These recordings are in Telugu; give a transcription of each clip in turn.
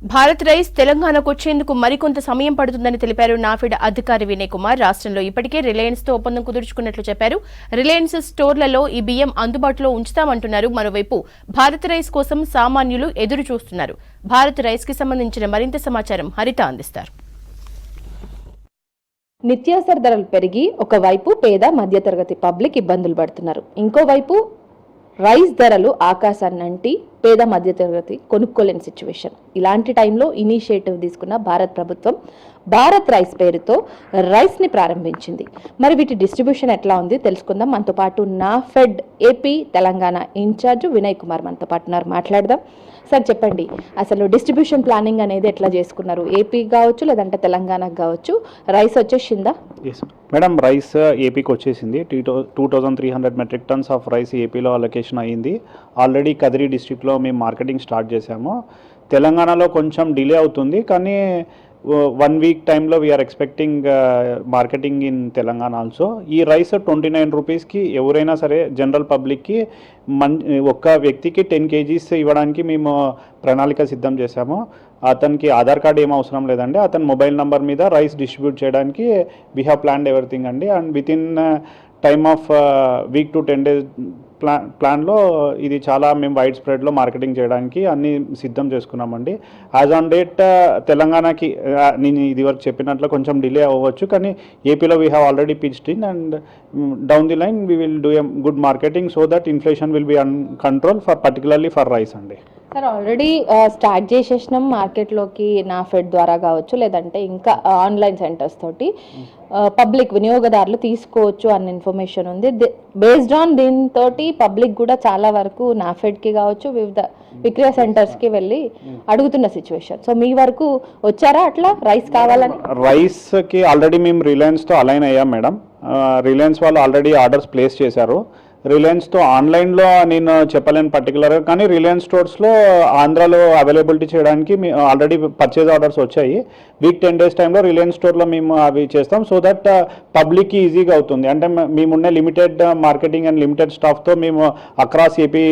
భారత్ రైస్ తెలంగాణకు వచ్చేందుకు మరికొంత సమయం పడుతుందని తెలిపారు నాఫెడ్ అధికారి వినయ్ కుమార్. రాష్ట్రంలో ఇప్పటికే రిలయన్స్ తో ఒప్పందం కుదుర్చుకున్నట్లు చెప్పారు. రిలయన్స్ స్టోర్లలో ఈ బియ్యం అందుబాటులో ఉంచుతామంటున్నారు. మరోవైపు భారత్ రైస్ కోసం సామాన్యులు ఎదురు చూస్తున్నారు. భారత్ రైస్ కి సంబంధించిన మరింత సమాచారం హరిత అందిస్తారు. నిత్యావసర ధరలు పెరిగి ఒకవైపు పేద మధ్యతరగతి పబ్లిక్ ఇబ్బందులు పడుతున్నారు. ఇంకోవైపు రైస్ ధరలు ఆకాశాన్నంటి పేద మధ్యతరగతి కొనుక్కోలేని సిచ్యువేషన్. ఇలాంటి టైంలో ఇనిషియేటివ్ తీసుకున్న భారత్ ప్రభుత్వం భారత్ రైస్ పేరుతో రైస్ని ప్రారంభించింది. మరి వీటి డిస్ట్రిబ్యూషన్ ఎట్లా ఉంది తెలుసుకుందాం. మనతో పాటు నాఫెడ్ ఏపీ తెలంగాణ ఇన్ఛార్జ్ వినయ్ కుమార్ మనతో పాటు ఉన్నారు. మాట్లాడదాం. సార్ చెప్పండి, అసలు డిస్ట్రిబ్యూషన్ ప్లానింగ్ అనేది ఎట్లా చేసుకున్నారు? ఏపీ కావచ్చు లేదంటే తెలంగాణకు కావచ్చు, రైస్ వచ్చేసిందా? మేడం, రైస్ ఏపీకి వచ్చేసింది. 2300 మెట్రిక్ టన్స్ ఆఫ్ రైస్ ఏపీలో అలొకేషన్ అయ్యింది. ఆల్రెడీ కదిరి డిస్ట్రిక్ట్లో మేము మార్కెటింగ్ స్టార్ట్ చేసాము. తెలంగాణలో కొంచెం డిలే అవుతుంది, కానీ 1 వీక్ టైంలో we are expecting marketing in Telangana also. ఈ రైస్ 29 రూపీస్కి ఎవరైనా సరే జనరల్ పబ్లిక్కి ఒక్క వ్యక్తికి 10 kgs ఇవ్వడానికి మేము ప్రణాళిక సిద్ధం చేశాము. అతనికి ఆధార్ కార్డ్ ఏం అవసరం లేదండి. అతని మొబైల్ నెంబర్ మీద రైస్ డిస్ట్రిబ్యూట్ చేయడానికి వీ హ్యావ్ ప్లాన్డ్ ఎవ్రీథింగ్ అండి. And with in time of week to 10 days ప్లాన్లో ఇది చాలా మేము వైడ్ స్ప్రెడ్లో మార్కెటింగ్ చేయడానికి అన్ని సిద్ధం చేసుకున్నామండి. యాజ్ ఆన్ డేట్ తెలంగాణకి నేను ఇది వరకు చెప్పినట్లు కొంచెం డిలే అవ్వచ్చు, కానీ ఏపీలో we have already pitched in and down the line we will do a good marketing so that inflation will be an control for particularly for rice అండి. సార్ ఆల్రెడీ స్టార్ట్ చేసేసినాం మార్కెట్లోకి నాఫెడ్ ద్వారా కావచ్చు లేదంటే ఇంకా ఆన్లైన్ సెంటర్స్ తోటి పబ్లిక్ వినియోగదారులు తీసుకోవచ్చు అన్న ఇన్ఫర్మేషన్ ఉంది. బేస్డ్ ఆన్ దీంతో పబ్లిక్ కూడా చాలా వరకు నాఫెడ్కి కావచ్చు వివిధ విక్రయ సెంటర్స్కి వెళ్ళి అడుగుతున్న సిచ్యువేషన్. సో మీ వరకు వచ్చారా అట్లా రైస్ కావాలని? రైస్కి ఆల్రెడీ మేము రిలయన్స్తో అలైన్ అయ్యాం మేడం. రిలయన్స్ వాళ్ళు ఆల్రెడీ ఆర్డర్స్ ప్లేస్ చేశారు. రిలయన్స్తో ఆన్లైన్లో నేను చెప్పలేను పర్టికులర్గా, కానీ రిలయన్స్ స్టోర్స్లో ఆంధ్రాలో అవైలబిలిటీ చేయడానికి ఆల్రెడీ పర్చేజ్ ఆర్డర్స్ వచ్చాయి. వీక్ 10 days టైంలో రిలయన్స్ స్టోర్లో మేము అవి చేస్తాం సో దట్ పబ్లిక్కి ఈజీగా అవుతుంది. అంటే మేమున్న లిమిటెడ్ మార్కెటింగ్ అండ్ లిమిటెడ్ స్టాఫ్తో మేము అక్రాస్ ఏపీ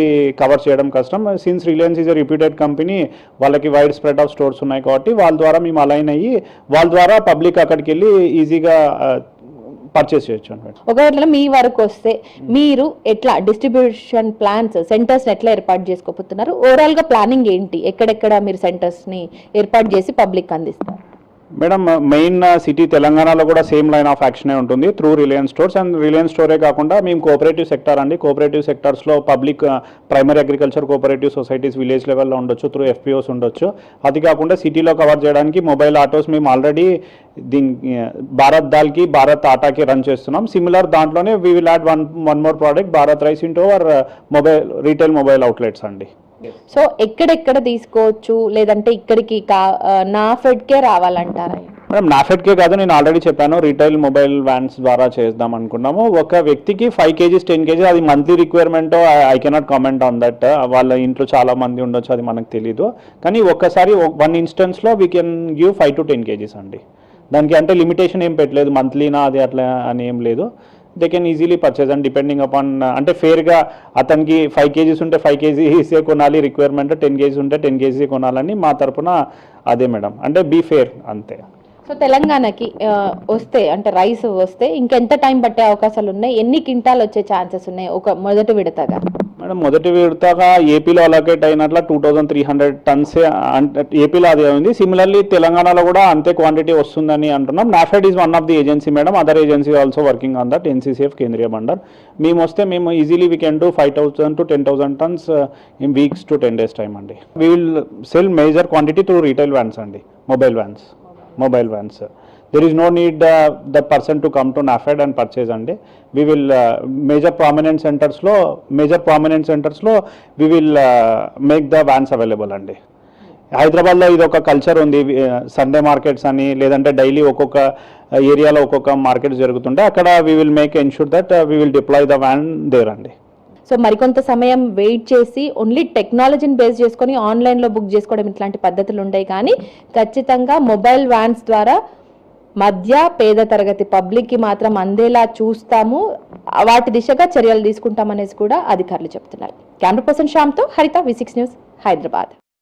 కవర్ చేయడం కష్టం. Since Reliance is a reputed company, వాళ్ళకి వైడ్ స్ప్రెడ్ ఆఫ్ స్టోర్స్ ఉన్నాయి కాబట్టి వాళ్ళ ద్వారా మేము అలైన్ అయ్యి వాళ్ళ ద్వారా పబ్లిక్ అక్కడికి వెళ్ళి ఈజీగా పర్చేస్ చేయొచ్చు అన్నమాట. ఒకవేళ మీ వరకు వస్తే మీరు ఎట్లా డిస్ట్రిబ్యూషన్ ప్లాన్స్ సెంటర్స్ ఎట్లా ఏర్పాటు చేసుకోబోతున్నారు? ఓవరాల్ గా ప్లానింగ్ ఏంటి? ఎక్కడెక్కడ మీరు సెంటర్స్ ని ఏర్పాటు చేసి పబ్లిక్ అందిస్తారు? మేడం, మెయిన్ సిటీ తెలంగాణలో కూడా సేమ్ లైన్ ఆఫ్ యాక్షనే ఉంటుంది through Reliance stores. And Reliance స్టోరే కాకుండా మేము కోఆపరేటివ్ సెక్టర్ అండి. కోఆపరేటివ్ సెక్టర్స్లో public primary agriculture cooperative societies village లెవెల్లో ఉండొచ్చు, త్రూ FPOs ఉండొచ్చు. అది కాకుండా సిటీలో కవర్ చేయడానికి మొబైల్ ఆటోస్ మేము ఆల్రెడీ భారత్ దాల్కి భారత్ ఆటాకి రన్ చేస్తున్నాం. సిమిలర్ దాంట్లోనే we will add one more product Bharat rice into hour retail mobile outlets అండి. సో ఎక్కడెక్కడ తీసుకోవచ్చు లేదంటే ఇక్కడికి నాఫెడ్కే రావాలంటారా? మేడం, నాఫెడ్కే కాదు, నేను ఆల్రెడీ చెప్పాను రీటైల్ మొబైల్ వ్యాన్స్ ద్వారా చేద్దాం అనుకున్నాము. ఒక వ్యక్తికి 5 kgs 10 kgs అది monthly requirement. I cannot comment on that. వాళ్ళ ఇంట్లో చాలా మంది ఉండొచ్చు, అది మనకు తెలీదు. కానీ ఒక్కసారి 1 ఇన్స్టెన్స్లో we can give 5 to 10 kgs అండి. దానికి అంటే లిమిటేషన్ ఏం పెట్టలేదు, మంత్లీనా అది అట్లా అని ఏం లేదు. They can easily purchase and depending upon అంటే ఫేర్గా అతనికి 5 kgs ఉంటే 5 kgs కొనాలి, రిక్వైర్మెంట్ 10 kgs ఉంటే 10 kgs కొనాలని మా తరపున అదే మేడం. అంటే బీ ఫేర్ అంతే. సో తెలంగాణకి వస్తే అంటే రైస్ వస్తే ఇంకెంత టైం పట్టే అవకాశాలు ఉన్నాయి? ఎన్ని క్వింటాలు వచ్చే ఛాన్సెస్ ఉన్నాయి ఒక మొదటి విడతగా? మేడం, మొదటి విడతగా ఏపీలో అలొకేట్ అయినట్ల 2300 tons ఏపీలో అదే ఉంది. సిమిలర్లీ తెలంగాణలో కూడా అంతే క్వాంటిటీ వస్తుందని అంటున్నాం. NAFED is one of the agency madam. Other agency also working on that. NCCF Kendriya Bhandar. మేము వస్తే మేము easily we can do 5000 to 10,000 tons in weeks to 10 days time అండి. We will sell major quantity through retail vans అండి, mobile vans. There is no need the person to come to NAFED and purchase అండి. We will major prominent centers లో we will make the vans available అండి. హైదరాబాద్లో ఇది ఒక కల్చర్ ఉంది, సండే మార్కెట్స్ అని లేదంటే డైలీ ఒక్కొక్క ఏరియాలో ఒక్కొక్క మార్కెట్ జరుగుతుంటే అక్కడ we will make ensure that we will deploy the van there అండి. సో మరికొంత సమయం వెయిట్ చేసి ఓన్లీ టెక్నాలజీని బేస్ చేసుకొని ఆన్లైన్లో బుక్ చేసుకోవడం ఇట్లాంటి పద్ధతులు ఉంటాయి, కానీ ఖచ్చితంగా మొబైల్ వ్యాన్స్ ద్వారా మధ్య పేద తరగతి పబ్లిక్కి మాత్రం అందేలా చూస్తాము, వాటి దిశగా చర్యలు తీసుకుంటామనేసి కూడా అధికారులు చెప్తున్నారు. కెమెరా పర్సన్ శ్యామ్తో హరిత, V6 న్యూస్, హైదరాబాద్.